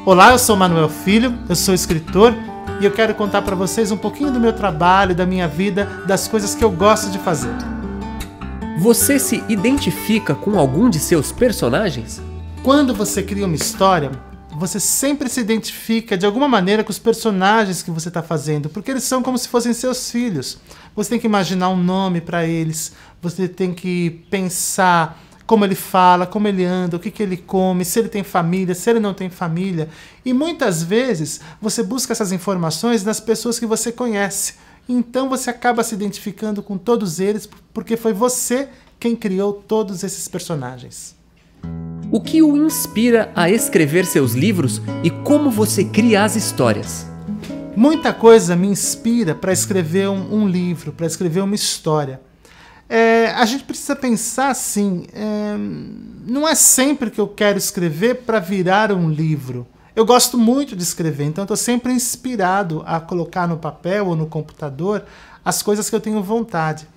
Olá, eu sou Manuel Filho, eu sou escritor e eu quero contar para vocês um pouquinho do meu trabalho, da minha vida, das coisas que eu gosto de fazer. Você se identifica com algum de seus personagens? Quando você cria uma história, você sempre se identifica de alguma maneira com os personagens que você está fazendo, porque eles são como se fossem seus filhos. Você tem que imaginar um nome para eles, você tem que pensar como ele fala, como ele anda, o que ele come, se ele tem família, se ele não tem família. E muitas vezes você busca essas informações nas pessoas que você conhece. Então você acaba se identificando com todos eles porque foi você quem criou todos esses personagens. O que o inspira a escrever seus livros e como você cria as histórias? Muita coisa me inspira para escrever um livro, para escrever uma história. A gente precisa pensar assim, não é sempre que eu quero escrever para virar um livro. Eu gosto muito de escrever, então estou sempre inspirado a colocar no papel ou no computador as coisas que eu tenho vontade.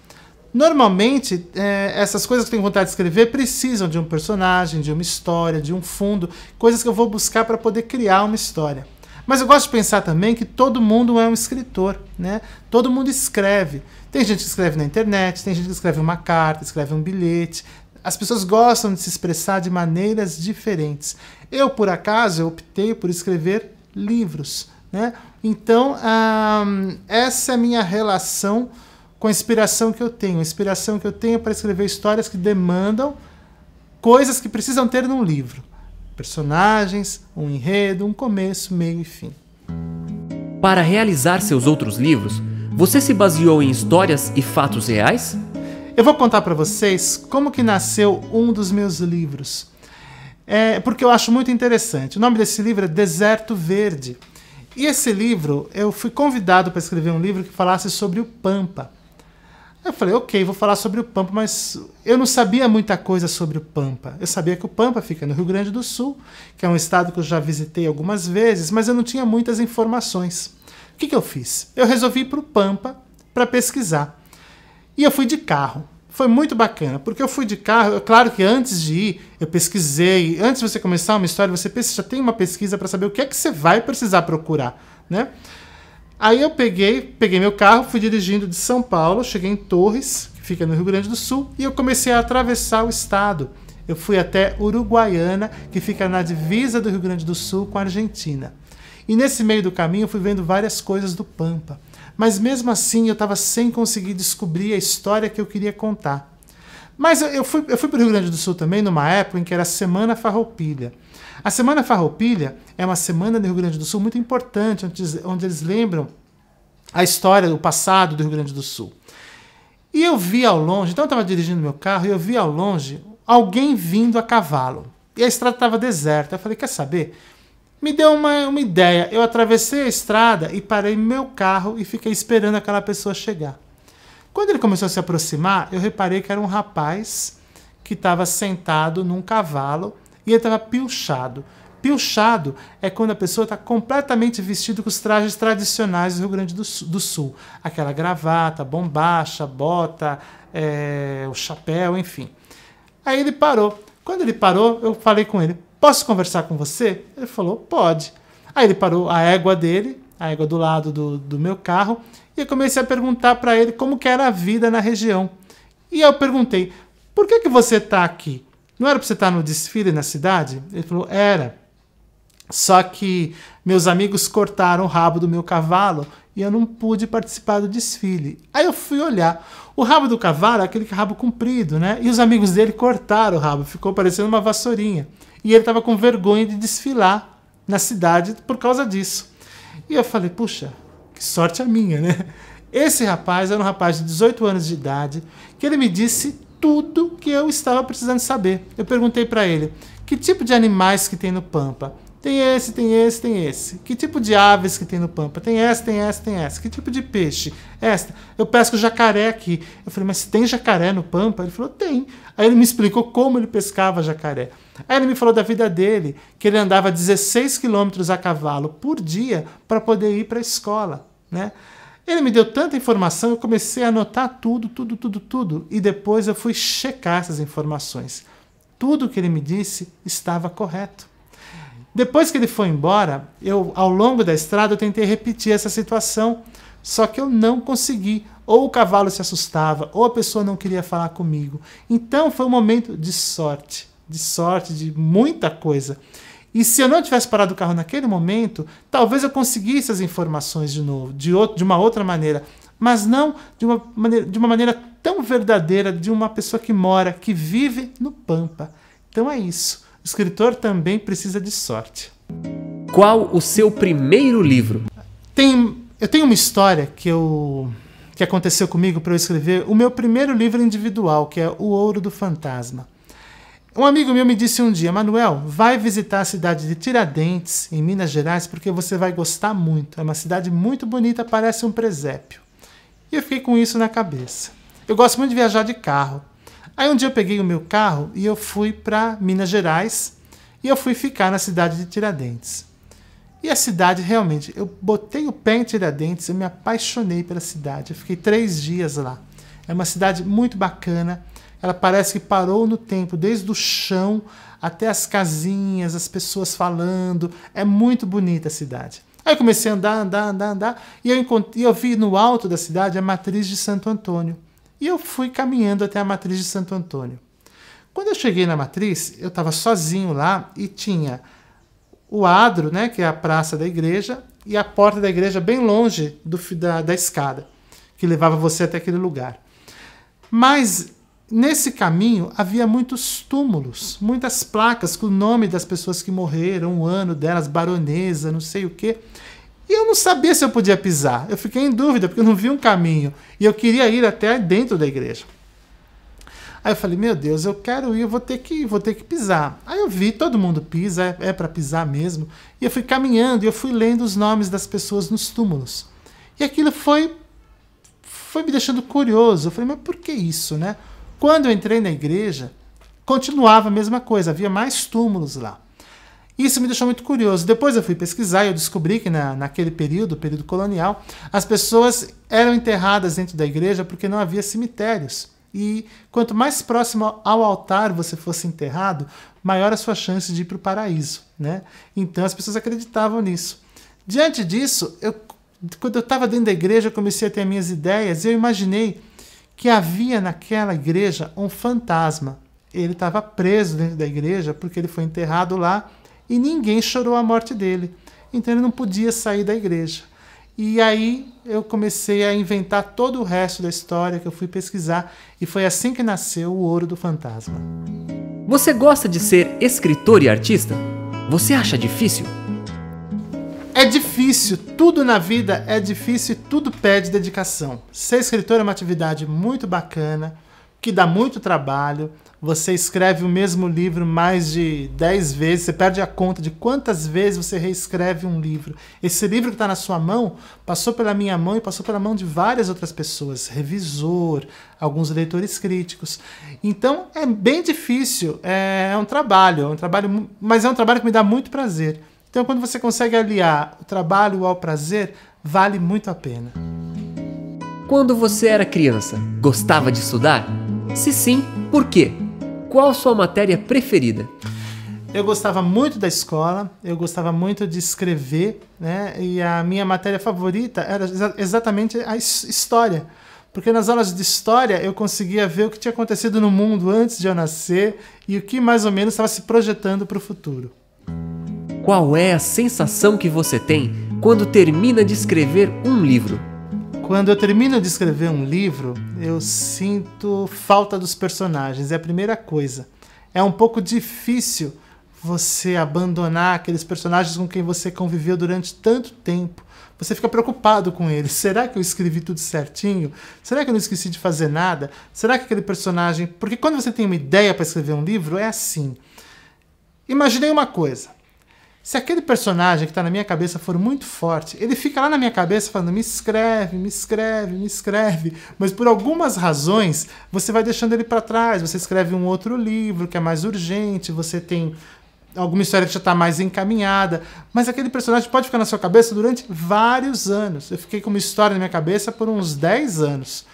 Normalmente, essas coisas que eu tenho vontade de escrever precisam de um personagem, de uma história, de um fundo, coisas que eu vou buscar para poder criar uma história. Mas eu gosto de pensar também que todo mundo é um escritor, né? Todo mundo escreve. Tem gente que escreve na internet, tem gente que escreve uma carta, escreve um bilhete. As pessoas gostam de se expressar de maneiras diferentes. Eu, por acaso, optei por escrever livros, né? Então, essa é a minha relação com a inspiração que eu tenho. A inspiração que eu tenho para escrever histórias que demandam coisas que precisam ter num livro. Personagens, um enredo, um começo, meio e fim. Para realizar seus outros livros, você se baseou em histórias e fatos reais? Eu vou contar para vocês como que nasceu um dos meus livros. Porque eu acho muito interessante. O nome desse livro é Deserto Verde. E esse livro, eu fui convidado para escrever um livro que falasse sobre o Pampa. Eu falei, ok, vou falar sobre o Pampa, mas eu não sabia muita coisa sobre o Pampa. Eu sabia que o Pampa fica no Rio Grande do Sul, que é um estado que eu já visitei algumas vezes, mas eu não tinha muitas informações. O que eu fiz? Eu resolvi ir para o Pampa para pesquisar. E eu fui de carro. Foi muito bacana, porque eu fui de carro, claro que antes de ir, eu pesquisei. Antes de você começar uma história, você já tem uma pesquisa para saber o que é que você vai precisar procurar, né? Aí eu peguei meu carro, fui dirigindo de São Paulo, cheguei em Torres, que fica no Rio Grande do Sul, e eu comecei a atravessar o estado. Eu fui até Uruguaiana, que fica na divisa do Rio Grande do Sul com a Argentina. E nesse meio do caminho eu fui vendo várias coisas do Pampa. Mas mesmo assim eu estava sem conseguir descobrir a história que eu queria contar. Mas eu fui para o Rio Grande do Sul também numa época em que era a Semana Farroupilha. A Semana Farroupilha é uma semana no Rio Grande do Sul muito importante, onde eles lembram a história, o passado do Rio Grande do Sul. E eu vi ao longe, então eu estava dirigindo meu carro e eu vi ao longe alguém vindo a cavalo. E a estrada estava deserta. Eu falei, quer saber? Me deu uma ideia. Eu atravessei a estrada e parei meu carro e fiquei esperando aquela pessoa chegar. Quando ele começou a se aproximar, eu reparei que era um rapaz que estava sentado num cavalo e ele estava pilchado. Pilchado é quando a pessoa está completamente vestida com os trajes tradicionais do Rio Grande do Sul. Aquela gravata, bombacha, bota, o chapéu, enfim. Aí ele parou. Quando ele parou, eu falei com ele, posso conversar com você? Ele falou, pode. Aí ele parou a égua dele, a égua do lado do meu carro, e eu comecei a perguntar para ele como que era a vida na região. E eu perguntei, por que você está aqui? Não era para você estar no desfile na cidade? Ele falou, era. Só que meus amigos cortaram o rabo do meu cavalo e eu não pude participar do desfile. Aí eu fui olhar. O rabo do cavalo é aquele rabo comprido, né? E os amigos dele cortaram o rabo, ficou parecendo uma vassourinha. E ele estava com vergonha de desfilar na cidade por causa disso. E eu falei, puxa, que sorte a minha, né? Esse rapaz era um rapaz de 18 anos de idade, que ele me disse tudo que eu estava precisando saber. Eu perguntei para ele, que tipo de animais que tem no Pampa? Tem esse, tem esse, tem esse. Que tipo de aves que tem no Pampa? Tem essa, tem essa, tem essa. Que tipo de peixe? Esta. Eu pesco jacaré aqui. Eu falei, mas tem jacaré no Pampa? Ele falou, tem. Aí ele me explicou como ele pescava jacaré. Aí ele me falou da vida dele, que ele andava 16 quilômetros a cavalo por dia para poder ir para a escola, né? Ele me deu tanta informação, eu comecei a anotar tudo. E depois eu fui checar essas informações. Tudo que ele me disse estava correto. Depois que ele foi embora, ao longo da estrada, eu tentei repetir essa situação, só que eu não consegui. Ou o cavalo se assustava, ou a pessoa não queria falar comigo. Então foi um momento de sorte, de muita coisa. E se eu não tivesse parado o carro naquele momento, talvez eu conseguisse as informações de novo, de uma outra maneira, mas não de uma maneira tão verdadeira de uma pessoa que mora, que vive no Pampa. Então é isso. O escritor também precisa de sorte. Qual o seu primeiro livro? Eu tenho uma história que aconteceu comigo para eu escrever o meu primeiro livro individual, que é O Ouro do Fantasma. Um amigo meu me disse um dia: Manuel, vai visitar a cidade de Tiradentes, em Minas Gerais, porque você vai gostar muito. É uma cidade muito bonita, parece um presépio. E eu fiquei com isso na cabeça. Eu gosto muito de viajar de carro. Aí um dia eu peguei o meu carro e eu fui para Minas Gerais e eu fui ficar na cidade de Tiradentes. E a cidade, realmente, eu botei o pé em Tiradentes, eu me apaixonei pela cidade. Eu fiquei 3 dias lá. É uma cidade muito bacana. Ela parece que parou no tempo, desde o chão até as casinhas, as pessoas falando. É muito bonita a cidade. Aí eu comecei a andar, e eu vi no alto da cidade a matriz de Santo Antônio. E eu fui caminhando até a matriz de Santo Antônio. Quando eu cheguei na matriz, eu estava sozinho lá e tinha o adro, né, que é a praça da igreja, e a porta da igreja bem longe da escada, que levava você até aquele lugar. Mas nesse caminho havia muitos túmulos, muitas placas com o nome das pessoas que morreram, o ano delas, baronesa, não sei o quê. E eu não sabia se eu podia pisar. Eu fiquei em dúvida, porque eu não vi um caminho. E eu queria ir até dentro da igreja. Aí eu falei, meu Deus, eu quero ir, eu vou ter que pisar. Aí eu vi, todo mundo pisa, é para pisar mesmo. E eu fui caminhando e eu fui lendo os nomes das pessoas nos túmulos. E aquilo foi me deixando curioso. Eu falei, mas por que isso, né? Quando eu entrei na igreja, continuava a mesma coisa, havia mais túmulos lá. Isso me deixou muito curioso. Depois eu fui pesquisar e eu descobri que naquele período colonial, as pessoas eram enterradas dentro da igreja porque não havia cemitérios. E quanto mais próximo ao altar você fosse enterrado, maior a sua chance de ir para o paraíso, né? Então as pessoas acreditavam nisso. Diante disso, quando eu estava dentro da igreja, eu comecei a ter minhas ideias e eu imaginei que havia naquela igreja um fantasma. Ele estava preso dentro da igreja porque ele foi enterrado lá e ninguém chorou a morte dele. Então ele não podia sair da igreja. E aí eu comecei a inventar todo o resto da história que eu fui pesquisar e foi assim que nasceu o Ouro do Fantasma. Você gosta de ser escritor e artista? Você acha difícil? É difícil, tudo na vida é difícil e tudo pede dedicação. Ser escritor é uma atividade muito bacana, que dá muito trabalho. Você escreve o mesmo livro mais de 10 vezes, você perde a conta de quantas vezes você reescreve um livro. Esse livro que está na sua mão passou pela minha mão e passou pela mão de várias outras pessoas, revisor, alguns leitores críticos. Então é bem difícil, é um trabalho, mas é um trabalho que me dá muito prazer. Então quando você consegue aliar o trabalho ao prazer, vale muito a pena. Quando você era criança, gostava de estudar? Se sim, por quê? Qual sua matéria preferida? Eu gostava muito da escola, eu gostava muito de escrever, né? E a minha matéria favorita era exatamente a história. Porque nas aulas de história eu conseguia ver o que tinha acontecido no mundo antes de eu nascer e o que mais ou menos estava se projetando para o futuro. Qual é a sensação que você tem quando termina de escrever um livro? Quando eu termino de escrever um livro, eu sinto falta dos personagens, é a primeira coisa. É um pouco difícil você abandonar aqueles personagens com quem você conviveu durante tanto tempo. Você fica preocupado com eles. Será que eu escrevi tudo certinho? Será que eu não esqueci de fazer nada? Será que aquele personagem... Porque quando você tem uma ideia para escrever um livro, é assim. Imaginei uma coisa. Se aquele personagem que está na minha cabeça for muito forte, ele fica lá na minha cabeça falando, me escreve, me escreve, me escreve. Mas por algumas razões, você vai deixando ele para trás. Você escreve um outro livro que é mais urgente, você tem alguma história que já está mais encaminhada. Mas aquele personagem pode ficar na sua cabeça durante vários anos. Eu fiquei com uma história na minha cabeça por uns 10 anos.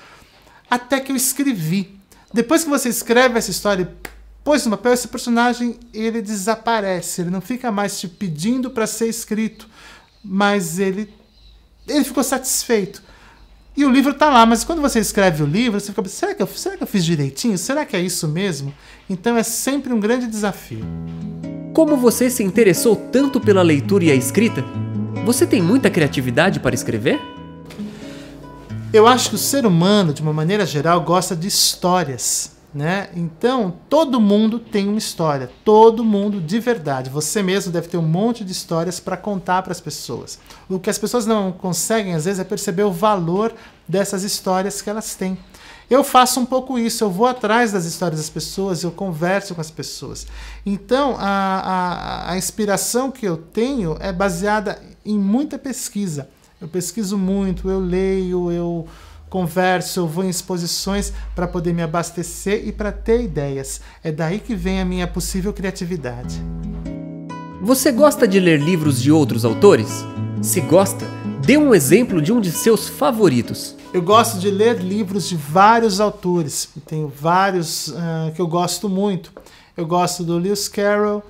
Até que eu escrevi. Depois que você escreve essa história pôs no papel, esse personagem ele desaparece, ele não fica mais te pedindo para ser escrito, mas ele ficou satisfeito. E o livro está lá, mas quando você escreve o livro, você fica pensando, será que eu fiz direitinho? Será que é isso mesmo? Então é sempre um grande desafio. Como você se interessou tanto pela leitura e a escrita? Você tem muita criatividade para escrever? Eu acho que o ser humano, de uma maneira geral, gosta de histórias, né? Então, todo mundo tem uma história, todo mundo de verdade. Você mesmo deve ter um monte de histórias para contar para as pessoas. O que as pessoas não conseguem, às vezes, é perceber o valor dessas histórias que elas têm. Eu faço um pouco isso, eu vou atrás das histórias das pessoas, eu converso com as pessoas. Então, a inspiração que eu tenho é baseada em muita pesquisa. Eu pesquiso muito, eu leio, eu converso, eu vou em exposições para poder me abastecer e para ter ideias. É daí que vem a minha possível criatividade. Você gosta de ler livros de outros autores? Se gosta, dê um exemplo de um de seus favoritos. Eu gosto de ler livros de vários autores. Tenho vários que eu gosto muito. Eu gosto do Lewis Carroll,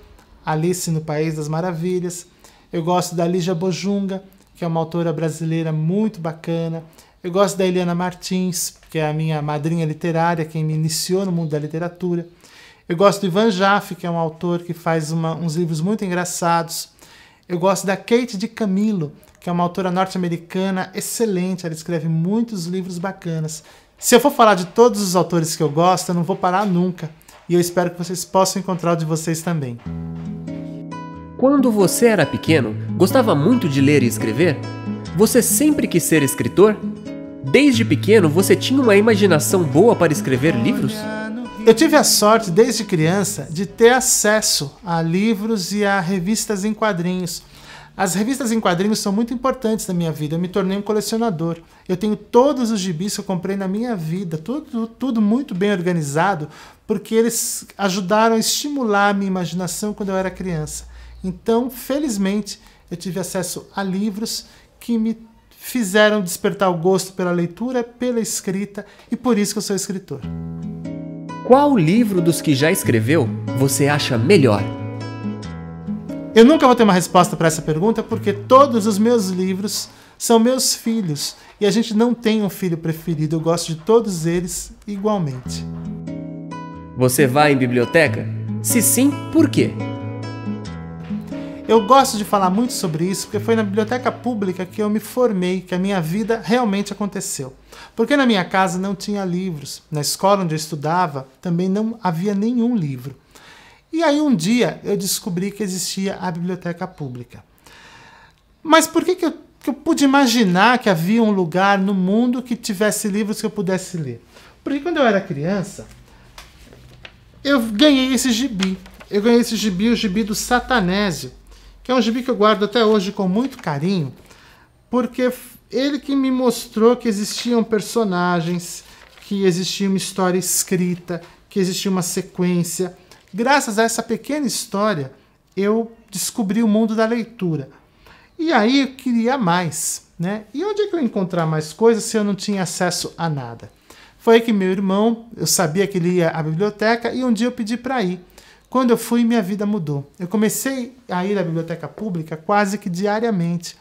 Alice no País das Maravilhas. Eu gosto da Lígia Bojunga, que é uma autora brasileira muito bacana. Eu gosto da Eliana Martins, que é a minha madrinha literária, quem me iniciou no mundo da literatura. Eu gosto do Ivan Jaffe, que é um autor que faz uns livros muito engraçados. Eu gosto da Kate DiCamillo, que é uma autora norte-americana excelente, ela escreve muitos livros bacanas. Se eu for falar de todos os autores que eu gosto, eu não vou parar nunca. E eu espero que vocês possam encontrar o de vocês também. Quando você era pequeno, gostava muito de ler e escrever? Você sempre quis ser escritor? Desde pequeno, você tinha uma imaginação boa para escrever livros? Eu tive a sorte, desde criança, de ter acesso a livros e a revistas em quadrinhos. As revistas em quadrinhos são muito importantes na minha vida. Eu me tornei um colecionador. Eu tenho todos os gibis que eu comprei na minha vida, tudo muito bem organizado, porque eles ajudaram a estimular a minha imaginação quando eu era criança. Então, felizmente, eu tive acesso a livros que me fizeram despertar o gosto pela leitura, pela escrita, e por isso que eu sou escritor. Qual livro dos que já escreveu você acha melhor? Eu nunca vou ter uma resposta para essa pergunta, porque todos os meus livros são meus filhos, e a gente não tem um filho preferido, eu gosto de todos eles igualmente. Você vai em biblioteca? Se sim, por quê? Eu gosto de falar muito sobre isso porque foi na biblioteca pública que eu me formei, que a minha vida realmente aconteceu. Porque na minha casa não tinha livros, na escola onde eu estudava também não havia nenhum livro. E aí um dia eu descobri que existia a biblioteca pública. Mas por que eu pude imaginar que havia um lugar no mundo que tivesse livros que eu pudesse ler? Porque quando eu era criança, eu ganhei esse gibi. Eu ganhei esse gibi, o gibi do Satanésio, que é um gibi que eu guardo até hoje com muito carinho, porque ele que me mostrou que existiam personagens, que existia uma história escrita, que existia uma sequência. Graças a essa pequena história, eu descobri o mundo da leitura. E aí eu queria mais, né? E onde é que eu ia encontrar mais coisas se eu não tinha acesso a nada? Foi aí que meu irmão, eu sabia que ele ia à biblioteca e um dia eu pedi para ir. Quando eu fui, minha vida mudou. Eu comecei a ir à biblioteca pública quase que diariamente.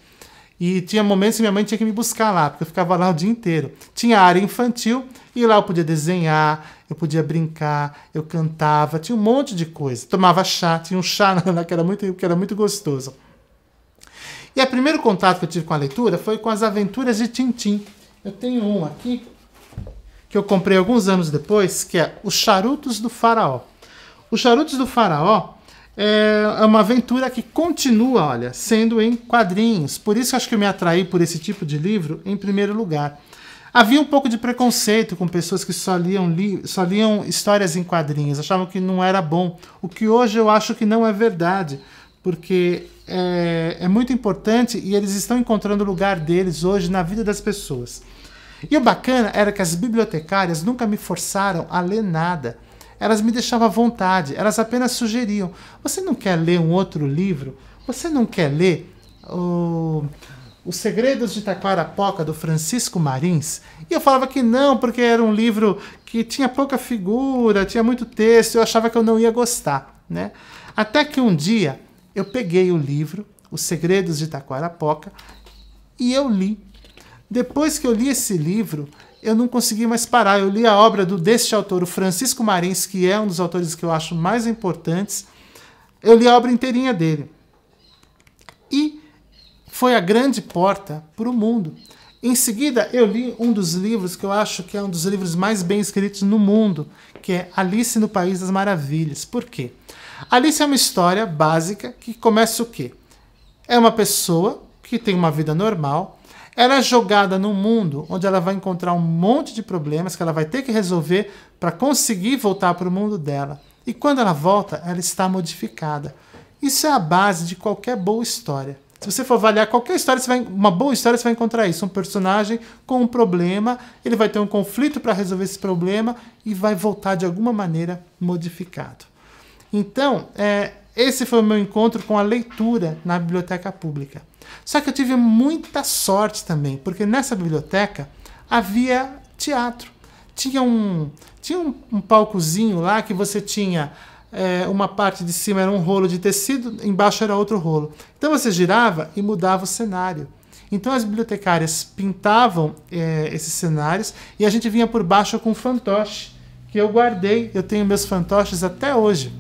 E tinha momentos que minha mãe tinha que me buscar lá, porque eu ficava lá o dia inteiro. Tinha área infantil, e lá eu podia desenhar, eu podia brincar, eu cantava, tinha um monte de coisa. Tomava chá, tinha um chá que era muito gostoso. E o primeiro contato que eu tive com a leitura foi com as Aventuras de Tintim. Eu tenho um aqui, que eu comprei alguns anos depois, que é Os Charutos do Faraó. Os Charutos do Faraó é uma aventura que continua, olha, sendo em quadrinhos. Por isso que eu acho que eu me atraí por esse tipo de livro em primeiro lugar. Havia um pouco de preconceito com pessoas que só liam histórias em quadrinhos, achavam que não era bom. O que hoje eu acho que não é verdade, porque é muito importante e eles estão encontrando o lugar deles hoje na vida das pessoas. E o bacana era que as bibliotecárias nunca me forçaram a ler nada. Elas me deixavam à vontade, elas apenas sugeriam. Você não quer ler um outro livro? Você não quer ler o Os Segredos de Taquarapoca, do Francisco Marins, e eu falava que não, porque era um livro que tinha pouca figura, tinha muito texto, eu achava que eu não ia gostar, né? Até que um dia eu peguei o livro, Os Segredos de Taquarapoca, e eu li. Depois que eu li esse livro, eu não consegui mais parar. Eu li a obra deste autor, o Francisco Marins, que é um dos autores que eu acho mais importantes. Eu li a obra inteirinha dele. E foi a grande porta para o mundo. Em seguida, eu li um dos livros que eu acho que é um dos livros mais bem escritos no mundo, que é Alice no País das Maravilhas. Por quê? Alice é uma história básica que começa o quê? É uma pessoa que tem uma vida normal, ela é jogada num mundo onde ela vai encontrar um monte de problemas que ela vai ter que resolver para conseguir voltar para o mundo dela. E quando ela volta, ela está modificada. Isso é a base de qualquer boa história. Se você for avaliar qualquer história, uma boa história, você vai encontrar isso. Um personagem com um problema, ele vai ter um conflito para resolver esse problema e vai voltar de alguma maneira modificado. Então, esse foi o meu encontro com a leitura na biblioteca pública. Só que eu tive muita sorte também, porque nessa biblioteca havia teatro. Tinha um palcozinho lá que você tinha uma parte de cima era um rolo de tecido, embaixo era outro rolo. Então você girava e mudava o cenário. Então as bibliotecárias pintavam esses cenários e a gente vinha por baixo com fantoche, que eu guardei. Eu tenho meus fantoches até hoje.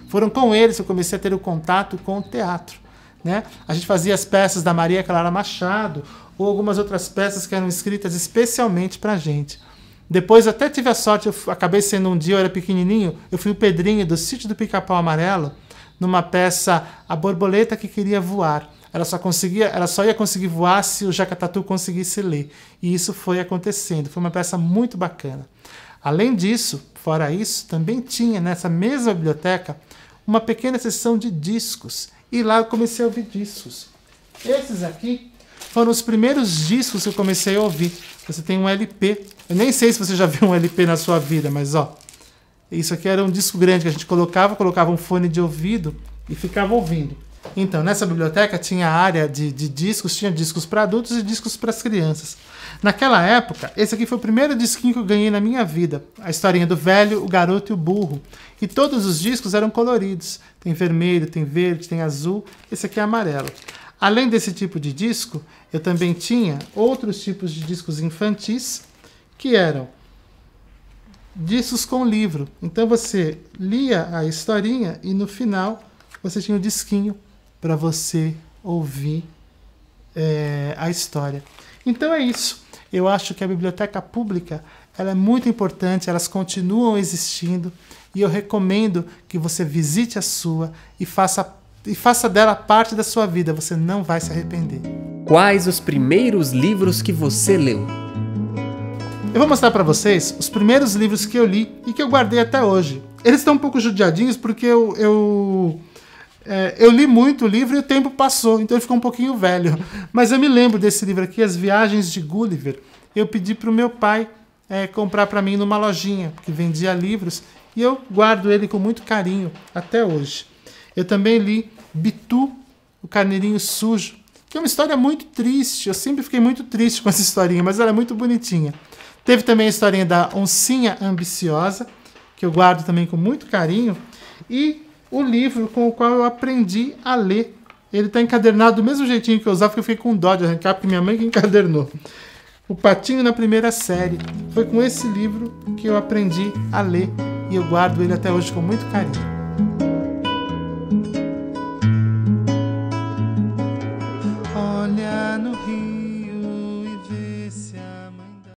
Foram com eles que eu comecei a ter o contato com o teatro, né? A gente fazia as peças da Maria Clara Machado ou algumas outras peças que eram escritas especialmente para a gente. Depois eu até tive a sorte, eu acabei sendo um dia, eu era pequenininho, eu fui o Pedrinho do Sítio do Pica-Pau Amarelo, numa peça A Borboleta que Queria Voar. Ela só ia conseguir voar se o Jacatatu conseguisse ler. E isso foi acontecendo. Foi uma peça muito bacana. Além disso, fora isso, também tinha nessa mesma biblioteca uma pequena seção de discos. E lá eu comecei a ouvir discos. Esses aqui foram os primeiros discos que eu comecei a ouvir. Você tem um LP. Eu nem sei se você já viu um LP na sua vida, mas ó, isso aqui era um disco grande que a gente colocava um fone de ouvido e ficava ouvindo. Então, nessa biblioteca tinha a área de discos, tinha discos para adultos e discos para as crianças. Naquela época, esse aqui foi o primeiro disquinho que eu ganhei na minha vida. A historinha do velho, o garoto e o burro. E todos os discos eram coloridos. Tem vermelho, tem verde, tem azul. Esse aqui é amarelo. Além desse tipo de disco, eu também tinha outros tipos de discos infantis, que eram discos com livro. Então você lia a historinha e no final você tinha o disquinho para você ouvir a história. Então é isso. Eu acho que a biblioteca pública ela é muito importante, elas continuam existindo e eu recomendo que você visite a sua e faça dela parte da sua vida. Você não vai se arrepender. Quais os primeiros livros que você leu? Eu vou mostrar para vocês os primeiros livros que eu li e que eu guardei até hoje. Eles estão um pouco judiadinhos porque eu li muito o livro e o tempo passou, então ele ficou um pouquinho velho. Mas eu me lembro desse livro aqui, As Viagens de Gulliver. Eu pedi para o meu pai comprar para mim numa lojinha que vendia livros e eu guardo ele com muito carinho até hoje. Eu também li Bitu, o Carneirinho Sujo, que é uma história muito triste. Eu sempre fiquei muito triste com essa historinha, mas ela é muito bonitinha. Teve também a historinha da Oncinha Ambiciosa, que eu guardo também com muito carinho. E o livro com o qual eu aprendi a ler. Ele está encadernado do mesmo jeitinho que eu usava, porque eu fiquei com dó de arrancar, porque minha mãe que encadernou. O Patinho na Primeira Série. Foi com esse livro que eu aprendi a ler. E eu guardo ele até hoje com muito carinho. Olha no rio.